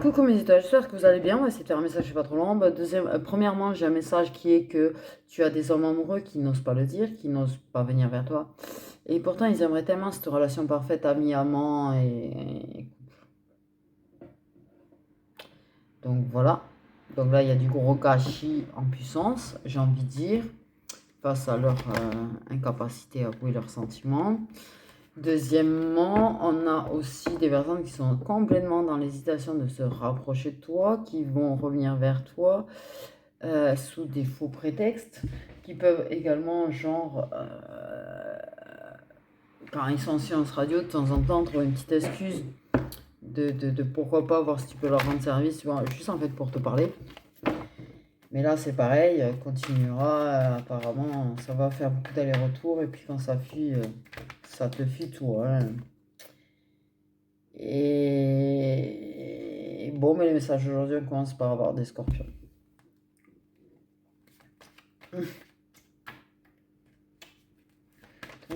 Coucou mes étoiles, j'espère que vous allez bien. On va essayer de faire un message pas trop long. Premièrement, j'ai un message qui est que tu as des hommes amoureux qui n'osent pas le dire, qui n'osent pas venir vers toi. Et pourtant, ils aimeraient tellement cette relation parfaite, ami, amant et... Donc voilà. Donc là, il y a du gros gâchis en puissance, j'ai envie de dire, face à leur incapacité à avouer leurs sentiments. Deuxièmement, on a aussi des personnes qui sont complètement dans l'hésitation de se rapprocher de toi, qui vont revenir vers toi sous des faux prétextes, qui peuvent également, genre, quand ils sont en séance radio, de temps en temps, trouver une petite excuse de pourquoi pas voir si tu peux leur rendre service, juste en fait pour te parler. Mais là, c'est pareil, continuera, apparemment, ça va faire beaucoup d'allers-retours, et puis quand ça fuit, ça te fuit tout, hein. Et bon, mais les messages aujourd'hui, on commence par avoir des scorpions. Donc,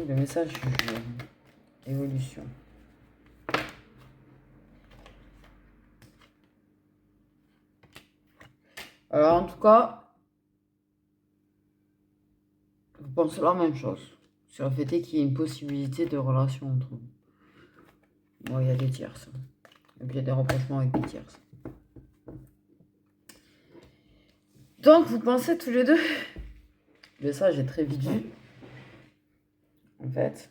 le message du jour, évolution. Alors, en tout cas, je pense la même chose. Sur le fait qu'il y ait une possibilité de relation entre vous. Bon, il y a des tierces. Et puis, il y a des rapprochements avec des tierces. Donc, vous pensez tous les deux. Le message est très vite vu. En fait,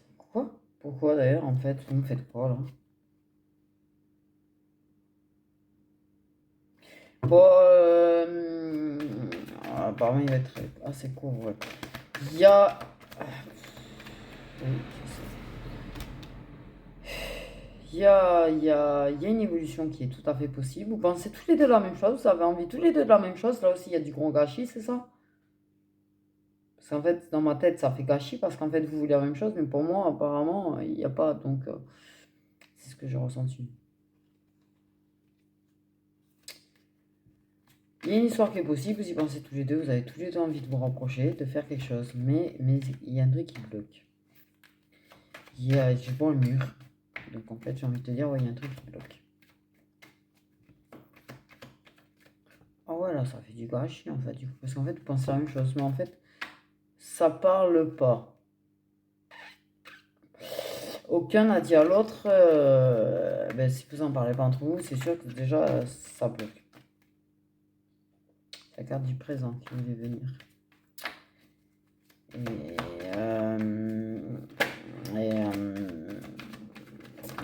pourquoi d'ailleurs, en fait, vous me faites quoi là? Bon, apparemment, il va être assez court, ouais. Il y a... Il y a une évolution qui est tout à fait possible. Vous pensez tous les deux la même chose, vous avez envie tous les deux de la même chose. Là aussi, il y a du gros gâchis, c'est ça? Parce qu'en fait, dans ma tête, ça fait gâchis parce qu'en fait, vous voulez la même chose, mais pour moi, apparemment, il n'y a pas. Donc, c'est ce que j'ai ressenti. Il y a une histoire qui est possible, vous y pensez tous les deux, vous avez tous les deux envie de vous rapprocher, de faire quelque chose, mais il y a un truc qui bloque. Je vois le mur. Donc en fait, j'ai envie de te dire, ouais, il y a un truc qui bloque. Ah ouais, là, ça fait du gâchis en fait, du coup. Parce qu'en fait, vous pensez la même chose, mais en fait, ça parle pas. Aucun n'a dit à l'autre, si vous en parlez pas entre vous, c'est sûr que déjà, ça bloque. La carte du présent qui voulait venir.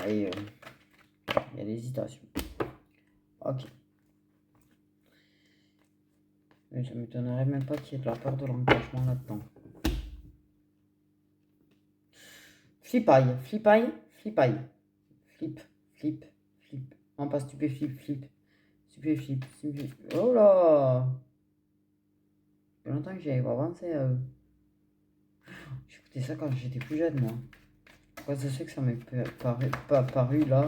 Et il y a l'hésitation. Ok. Mais ça m'étonnerait même pas qu'il y ait de la peur de l'engagement là-dedans. Flipaille. Flip. Non, pas stupéflip. Oh là! Il y a longtemps que j'y avais pas pensé. J'écoutais ça quand j'étais plus jeune, moi. Pourquoi ça se fait que ça m'est apparu là,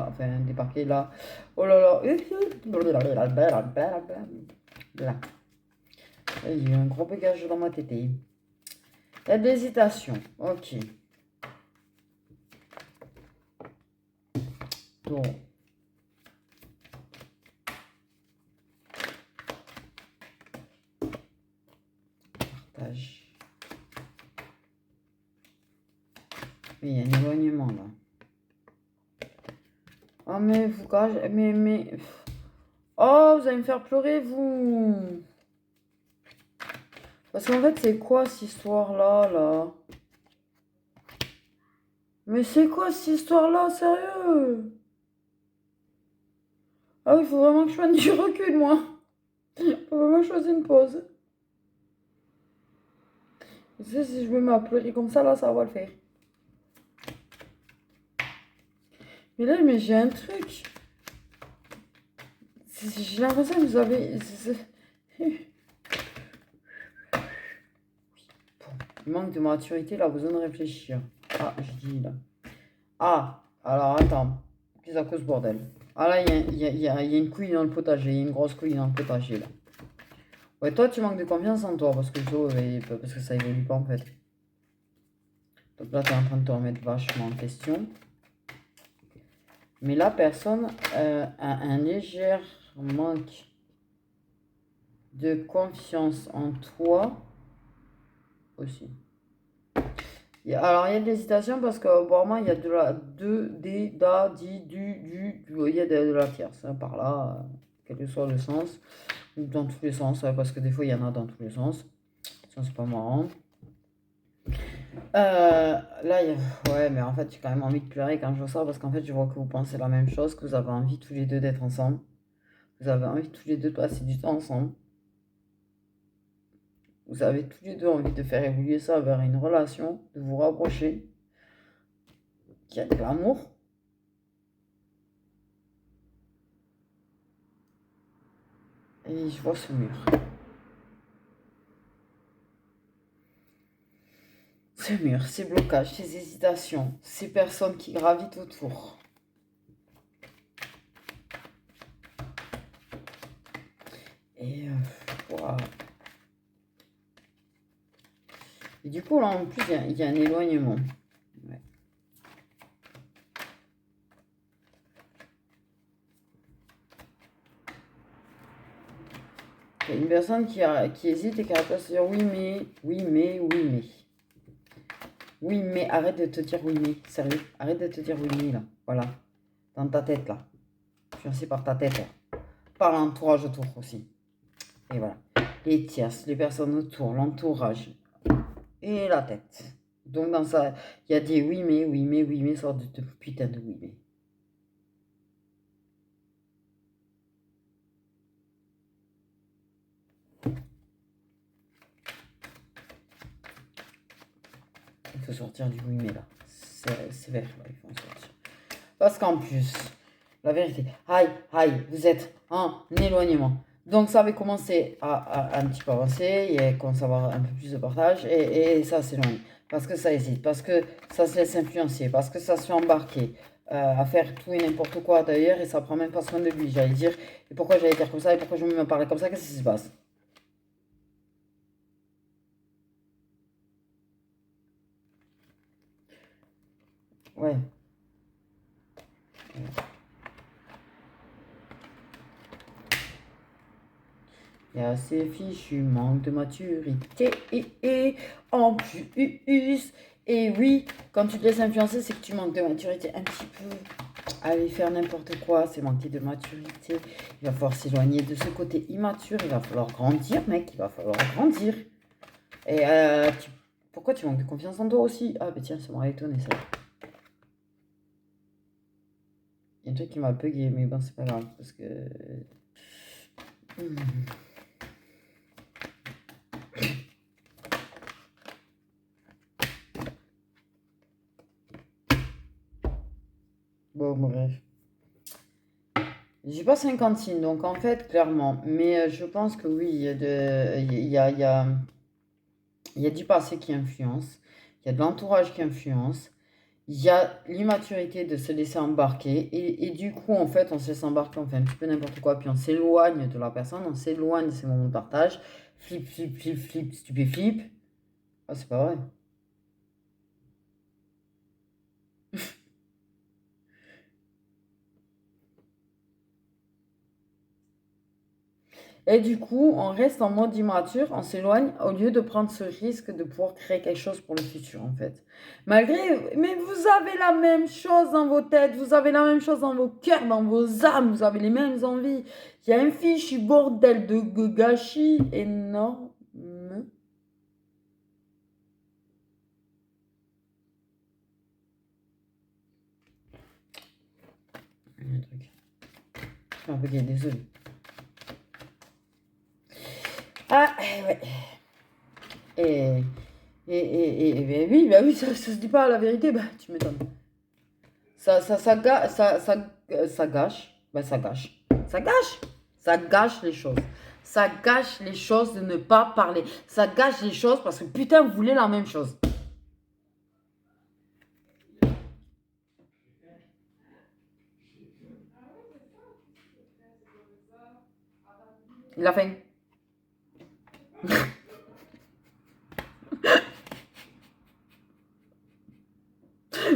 enfin débarqué là. Oh là là! Là. Il y a eu un gros bagage dans ma tête. Il y a de l'hésitation. Ok. Donc. Partage. Mais il y a un éloignement là. Oh mais vous cachez. Mais. Oh, vous allez me faire pleurer, vous. Parce qu'en fait, c'est quoi cette histoire-là, là? Mais c'est quoi cette histoire-là, sérieux? Ah oui, il faut vraiment que je prenne du recul, moi. Il faut vraiment choisir une pause. Tu sais, si je me mets à pleurer comme ça, là, ça va le faire. Mais là, j'ai un truc. J'ai l'impression que vous avez... Il manque de maturité, là, besoin de réfléchir. Ah, je dis là. Ah, alors attends. Qu'est-ce à cause bordel? Ah là, il y a une couille dans le potager. Il y a une grosse couille dans le potager, là. Ouais, toi, tu manques de confiance en toi parce que ça évolue pas, en fait. Donc là, tu es en train de te remettre vachement en question. Mais la personne a un léger manque de confiance en toi aussi. Alors, il y a de l'hésitation parce qu'apparemment, il y a de la des, da, di, il y a de la tierce, hein, par là, quel que soit le sens, ou dans tous les sens, parce que des fois, il y en a dans tous les sens. Ça, c'est pas marrant. Là, ouais, mais en fait, j'ai quand même envie de pleurer quand je vois ça, parce qu'en fait, je vois que vous pensez la même chose, que vous avez envie tous les deux d'être ensemble. Vous avez envie tous les deux de passer du temps ensemble. Vous avez tous les deux envie de faire évoluer ça vers une relation, de vous rapprocher, qui a de l'amour. Et je vois ce mur. Ce mur, ces blocages, ces hésitations, ces personnes qui gravitent autour. Et voilà. Et du coup, là, en plus, il y a un éloignement. Ouais. Il y a une personne qui hésite et qui arrête pas de se dire oui, mais, oui, mais, oui, mais. Oui, mais, arrête de te dire oui, mais. Sérieux, arrête de te dire oui, mais, là. Voilà. Dans ta tête, là. Influencé par ta tête, là. Par l'entourage autour aussi. Et voilà. Les tierces, les personnes autour, l'entourage. Et la tête. Donc, dans ça, il y a des oui, mais, sorte de putain de oui, mais. Il faut sortir du oui, mais là. C'est vert, là, il faut en sortir. Parce qu'en plus, la vérité, aïe, vous êtes en éloignement. Donc, ça avait commencé à un petit peu avancer, il commence à avoir un peu plus de partage, et ça s'éloigne. Parce que ça hésite, parce que ça se laisse influencer, parce que ça se fait embarquer à faire tout et n'importe quoi d'ailleurs, et ça prend même pas soin de lui, j'allais dire. Et pourquoi j'allais dire comme ça, et pourquoi je me parlais comme ça, qu'est-ce qui se passe? Ouais. Il y a ces fichus manque de maturité et en plus. Et oui, quand tu te laisses influencer, c'est que tu manques de maturité un petit peu. Aller faire n'importe quoi, c'est manquer de maturité. Il va falloir s'éloigner de ce côté immature. Il va falloir grandir, mec. Il va falloir grandir. Et pourquoi tu manques de confiance en toi aussi? Ah, bah tiens, ça m'aurait étonné ça. Il y a un truc qui m'a bugué, mais bon, c'est pas grave. Parce que. Bon, bref. J'ai pas 50 signes, donc en fait, clairement. Mais je pense que oui, il y a du passé qui influence. Il y a de l'entourage qui influence. Il y a l'immaturité de se laisser embarquer. Et du coup, en fait, on se laisse embarquer, on fait un petit peu n'importe quoi. Puis on s'éloigne de la personne, on s'éloigne de ces moments de partage. Flip, stupéflip. Ah, c'est pas vrai. Et du coup, on reste en mode immature, on s'éloigne au lieu de prendre ce risque de pouvoir créer quelque chose pour le futur, en fait. Mais vous avez la même chose dans vos têtes, vous avez la même chose dans vos cœurs, dans vos âmes, vous avez les mêmes envies. Il y a un fichu bordel de gâchis énorme. Il y a un truc. Je suis un peu gay, désolé. Ah, ouais. Et oui, bah oui, ça se dit pas la vérité, bah tu m'étonnes. Ça gâche. Bah ça gâche. Ça gâche. Ça gâche les choses. Ça gâche les choses de ne pas parler. Ça gâche les choses parce que putain, vous voulez la même chose. Il a faim.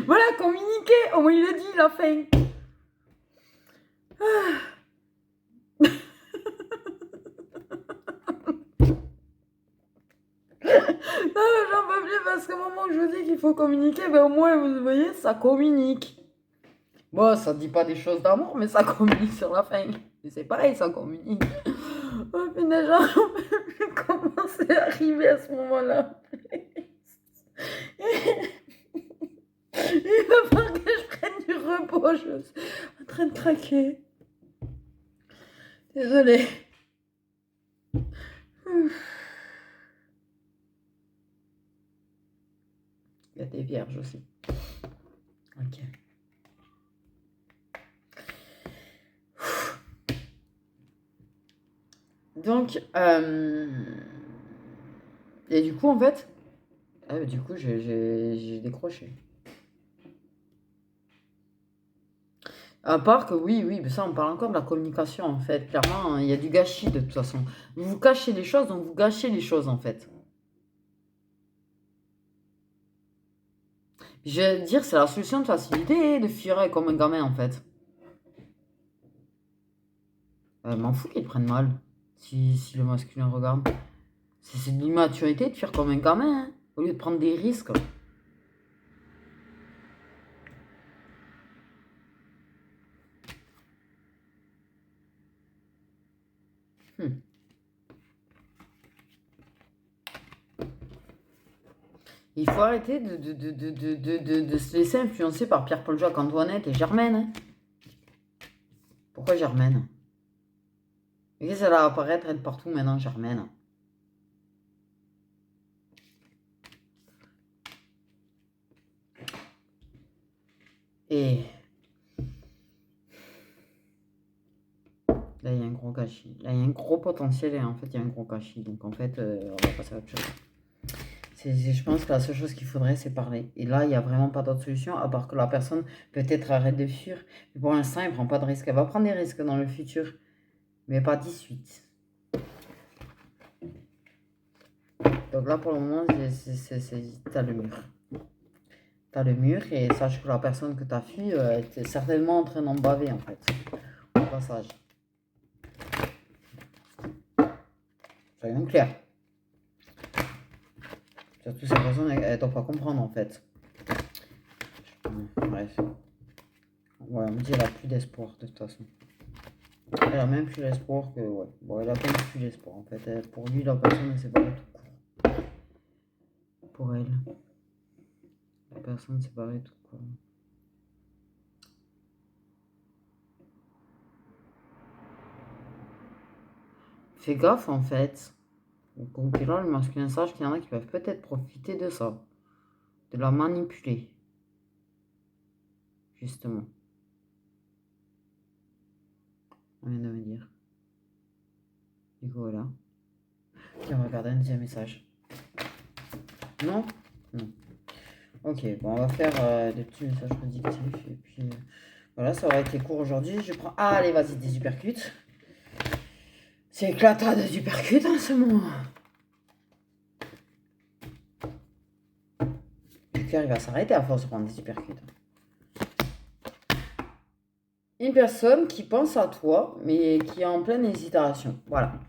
Voilà, communiquer. Au moins il a dit, il a faim. voulez, parce qu'au moment où je vous dis qu'il faut communiquer, ben au moins, vous voyez, ça communique. Bon, ça dit pas des choses d'amour, mais ça communique sur la fin. Et c'est pareil, ça communique. Oh punaise, comment c'est arrivé à ce moment-là? Il va falloir que je prenne du repos, je suis en train de craquer. Désolée. Il y a des vierges aussi. Ok. Donc, et du coup, en fait, du coup, j'ai décroché. À part que oui, mais ça, on parle encore de la communication, en fait. Clairement, il y a du gâchis, de toute façon. Vous cachez les choses, donc vous gâchez les choses, en fait. Je vais dire, c'est la solution de facilité de fuir comme un gamin, en fait. M'en fous qu'ils prennent mal, si le masculin regarde. C'est de l'immaturité de fuir comme un gamin, hein, au lieu de prendre des risques. Il faut arrêter de se laisser influencer par Pierre-Paul Jacques, Antoinette et Germaine. Hein. Pourquoi Germaine? Et qu'est-ce qu'elle va apparaître être partout maintenant, Germaine? Et là, il y a un gros gâchis. Là, il y a un gros potentiel et en fait, il y a un gros gâchis. Donc, en fait, on va passer à autre chose. Je pense que la seule chose qu'il faudrait, c'est parler. Et là, il n'y a vraiment pas d'autre solution, à part que la personne, peut-être, arrête de fuir. Mais pour l'instant, elle ne prend pas de risque. Elle va prendre des risques dans le futur, mais pas 18. Donc là, pour le moment, t'as le mur. T'as le mur et sache que la personne que t'as fui est certainement en train d'en baver, en fait. Au passage. Soyons clairs. Surtout, cette personne, elle ne doit pas comprendre, en fait. Bref. Ouais, on me dit qu'elle a plus d'espoir, de toute façon. Elle a même plus d'espoir que... Ouais. Bon, elle a même plus d'espoir, en fait. Pour lui, la personne, c'est pas du tout court. Pour elle. La personne, c'est pas du tout court. Fais gaffe, en fait. Donc là, le masculin sache qu'il y en a qui peuvent peut-être profiter de ça. De la manipuler. Justement. On vient de me dire. Du coup, voilà. Et on va regarder un deuxième message. Non? Non. Ok, bon, on va faire des petits messages prédictifs. Et puis, voilà, ça aurait été court aujourd'hui. Je prends... Ah, allez, vas-y, des uppercuts. C'est éclatant des uppercuts en ce moment. Le cœur, il va s'arrêter à force de prendre des uppercuts. Une personne qui pense à toi, mais qui est en pleine hésitation. Voilà.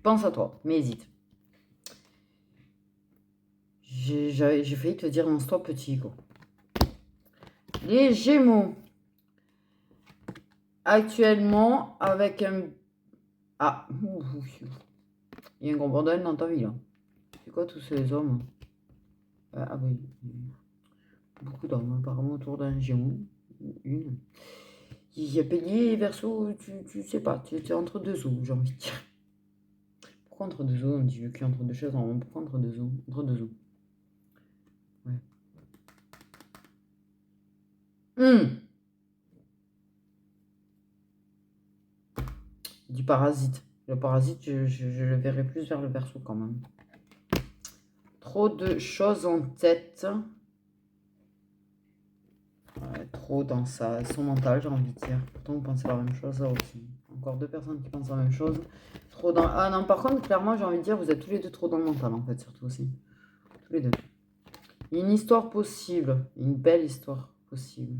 Pense à toi, mais hésite. J'ai failli te dire non stop petit, quoi. Les Gémeaux. Actuellement, avec un... Ah, il y a un gros bordel dans ta vie, là. C'est quoi tous ces hommes? Ah oui. Beaucoup d'hommes, apparemment, autour d'un Gémeaux. Une. Il y a Bélier et Verseau, tu sais pas, tu es entre deux eaux, j'ai envie de dire. Pourquoi entre deux eaux? On dit le cul entre deux chaises, pourquoi entre deux eaux? Entre deux eaux. Ouais. Du parasite. Le parasite, je le verrai plus vers le Verseau quand même. Trop de choses en tête. Trop dans son mental, j'ai envie de dire. Pourtant, vous pensez la même chose, là aussi. Encore deux personnes qui pensent la même chose. Trop dans... Ah non, par contre, clairement, j'ai envie de dire, vous êtes tous les deux trop dans le mental, en fait, surtout aussi. Tous les deux. Une histoire possible. Une belle histoire possible.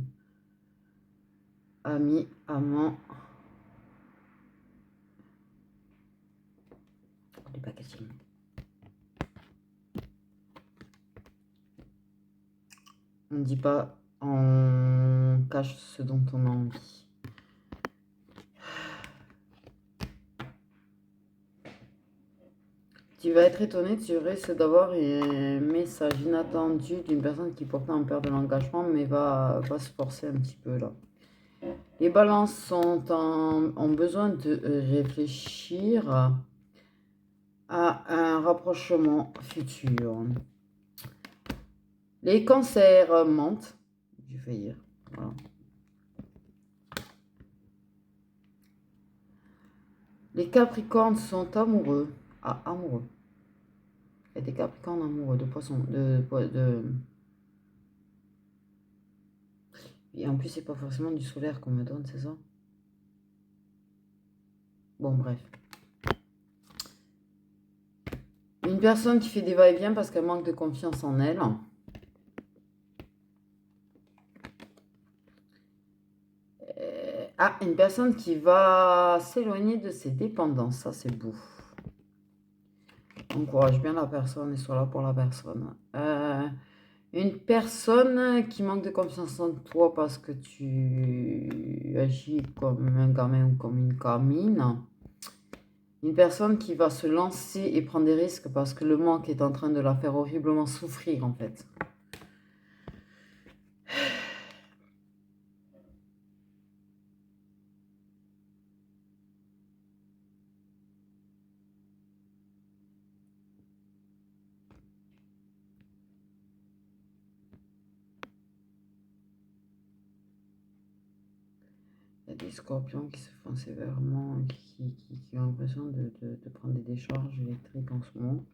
Ami, amant. Les packaging. On ne dit pas, on cache ce dont on a envie. Tu vas être étonné, tu risques d'avoir un message inattendu d'une personne qui pourtant a peur de l'engagement, mais va se forcer un petit peu là. Les balances ont besoin de réfléchir à un rapprochement futur. Les cancers mentent, j'ai failli dire. Voilà. Les capricornes sont amoureux. Ah, amoureux. Il y a des capricornes amoureux de poissons. Et en plus, c'est pas forcément du solaire qu'on me donne, c'est ça? Bon, bref. Une personne qui fait des va-et-vient parce qu'elle manque de confiance en elle. Ah, une personne qui va s'éloigner de ses dépendances. Ça, c'est beau. Encourage bien la personne et sois là pour la personne. Une personne qui manque de confiance en toi parce que tu agis comme un gamin ou comme une gamine. Une personne qui va se lancer et prendre des risques parce que le manque est en train de la faire horriblement souffrir en fait. Il y a des scorpions qui se font sévèrement, qui ont l'impression de prendre des décharges électriques en ce moment.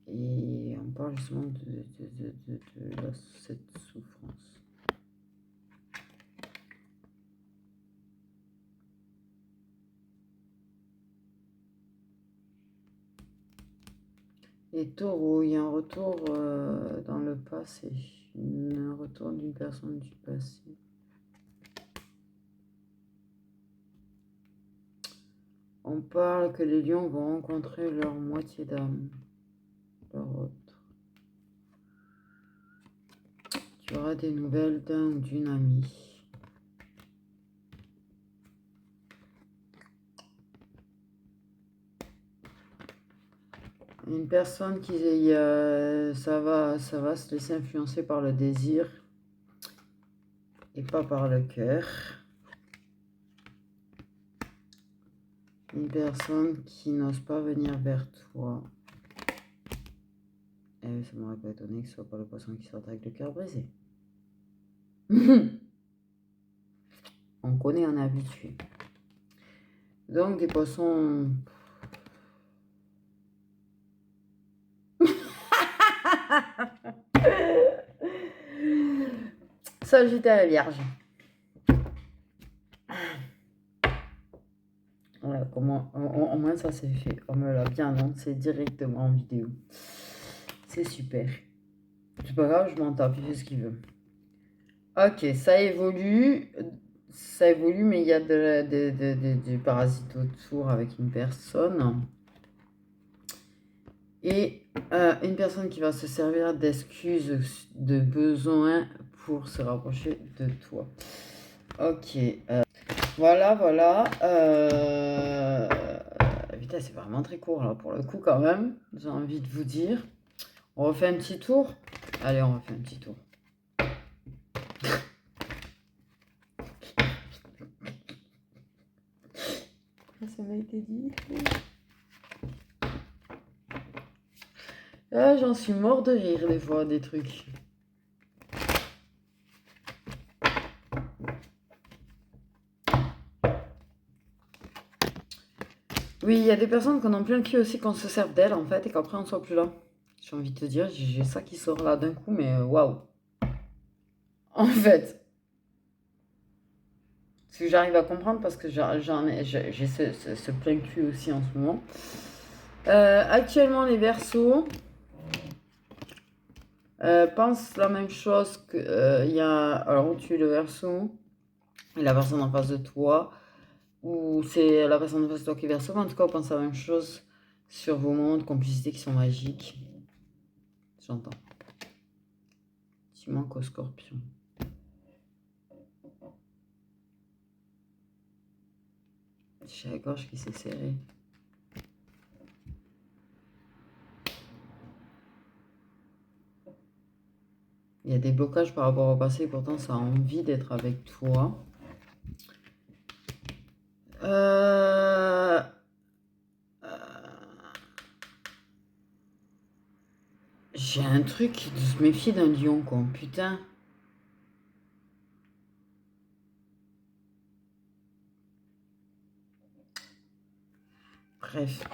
Et on parle justement de cette souffrance. Les taureaux, il y a un retour dans le passé, un retour d'une personne du passé. On parle que les lions vont rencontrer leur moitié d'âme, leur autre. Tu auras des nouvelles d'un ou d'une amie. Une personne qui ça va se laisser influencer par le désir et pas par le cœur. Une personne qui n'ose pas venir vers toi. Et ça m'aurait pas étonné que ce soit pas le poisson qui sorte avec le cœur brisé. On connaît, on est habitué. Donc des poissons. Sagittaire et Vierge. Voilà, comment, au moins ça c'est fait. On me l'a bien annoncé directement en vidéo. C'est super. C'est pas grave, je m'en tape, il fait ce qu'il veut. Ok, ça évolue. Ça évolue, mais il y a du parasite autour avec une personne. Et une personne qui va se servir d'excuses, de besoin pour se rapprocher de toi. Ok. Voilà. Putain, c'est vraiment très court là pour le coup quand même. J'ai envie de vous dire. On refait un petit tour. Allez, on refait un petit tour. Ça m'a été dit. Ah, j'en suis mort de rire des fois des trucs. Oui, il y a des personnes qu'on a plein le cul aussi qu'on se serve d'elles en fait et qu'après on soit plus là. J'ai envie de te dire, j'ai ça qui sort là d'un coup, mais waouh. En fait. Ce que j'arrive à comprendre parce que j'ai ce plein cul aussi en ce moment. Actuellement, les Verseaux pensent la même chose que il y a. Alors, où tu es le Verseau et la personne en face de toi, ou c'est la personne en face de toi qui est Verseau, mais en tout cas, on pense la même chose sur vos moments de complicité qui sont magiques. J'entends. qui manque au Scorpion. J'ai la gorge qui s'est serrée. Il y a des blocages par rapport au passé, pourtant ça a envie d'être avec toi. J'ai un truc de se méfier d'un lion, quoi. Putain. Bref.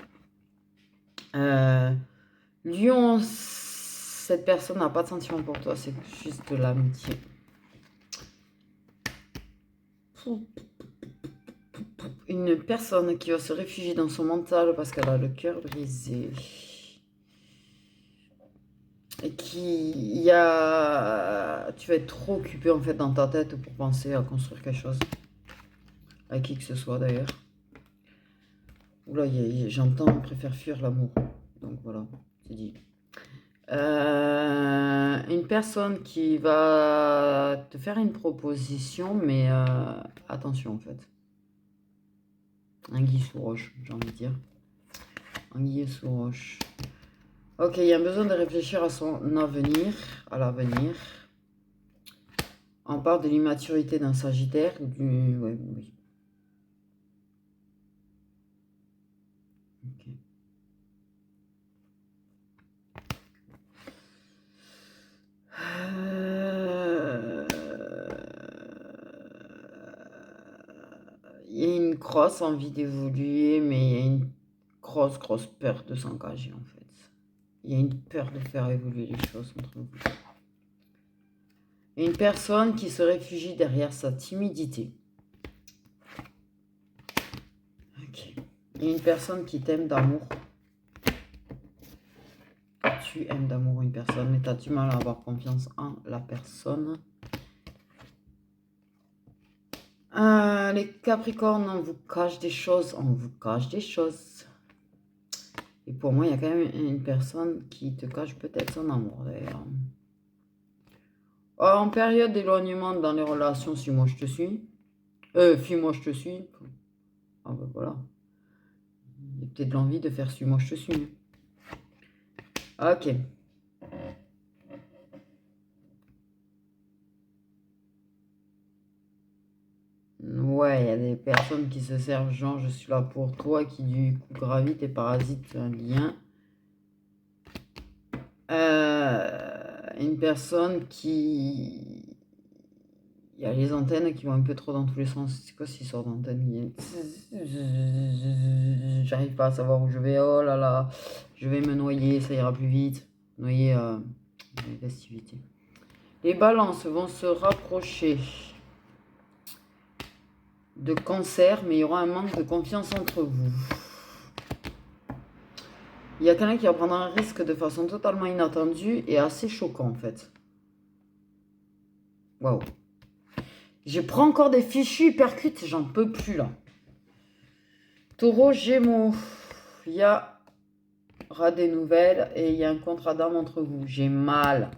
Lion, cette personne n'a pas de sentiment pour toi, c'est juste de l'amitié. Une personne qui va se réfugier dans son mental parce qu'elle a le cœur brisé. Et tu vas être trop occupé en fait dans ta tête pour penser à construire quelque chose. À qui que ce soit d'ailleurs. Oula, j'entends, on préfère fuir l'amour. Donc voilà, c'est dit. Une personne qui va te faire une proposition, mais attention en fait. Anguille sous roche, j'ai envie de dire. Anguille sous roche. Ok, il y a besoin de réfléchir à son avenir, à l'avenir. On parle de l'immaturité d'un Sagittaire ou du... Ouais, oui. Ok. Il y a une grosse envie d'évoluer, mais il y a une grosse peur de s'engager en fait. Il y a une peur de faire évoluer les choses entre vous. Et une personne qui se réfugie derrière sa timidité. Ok. Et une personne qui t'aime d'amour. Tu aimes d'amour une personne, mais tu as du mal à avoir confiance en la personne. Les Capricornes, on vous cache des choses, on vous cache des choses. Et pour moi, il y a quand même une personne qui te cache peut-être son amour, d'ailleurs. En période d'éloignement dans les relations, si moi je te suis. Fuis-moi, je te suis. Ah ben voilà. Il y a peut-être l'envie de faire suis-moi, je te suis. Ok. Ouais, il y a des personnes qui se servent, genre je suis là pour toi, qui du coup gravitent et parasitent un lien. Une personne qui... Il y a les antennes qui vont un peu trop dans tous les sens. C'est quoi ces sortes d'antennes? J'arrive pas à savoir où je vais. Oh là là, je vais me noyer, ça ira plus vite. Noyer les festivités. Les balances vont se rapprocher de Cancer, mais il y aura un manque de confiance entre vous. Il y a quelqu'un qui va prendre un risque de façon totalement inattendue et assez choquant en fait. Waouh. Je prends encore des fichus hypercutes, j'en peux plus là. Taureau, Gémeaux, il y aura des nouvelles et il y a un contrat d'âme entre vous. J'ai mal.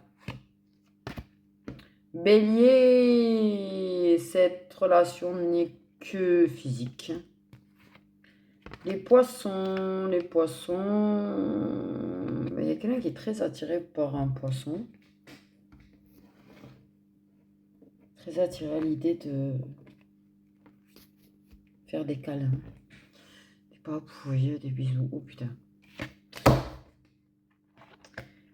Bélier, cette relation n'est que physique. Les poissons, il y a quelqu'un qui est très attiré par un poisson. Très attiré à l'idée de faire des câlins. Des papouilles, des bisous. Oh putain.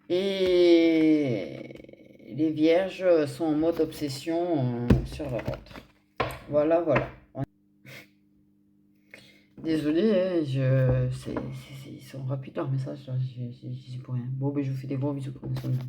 Et les vierges sont en mode obsession sur leur autre. Voilà. Désolée, hein, ils sont rapides leurs messages, là, j'y pour rien. Bon, ben, je vous fais des gros bisous, prenez soin de vous.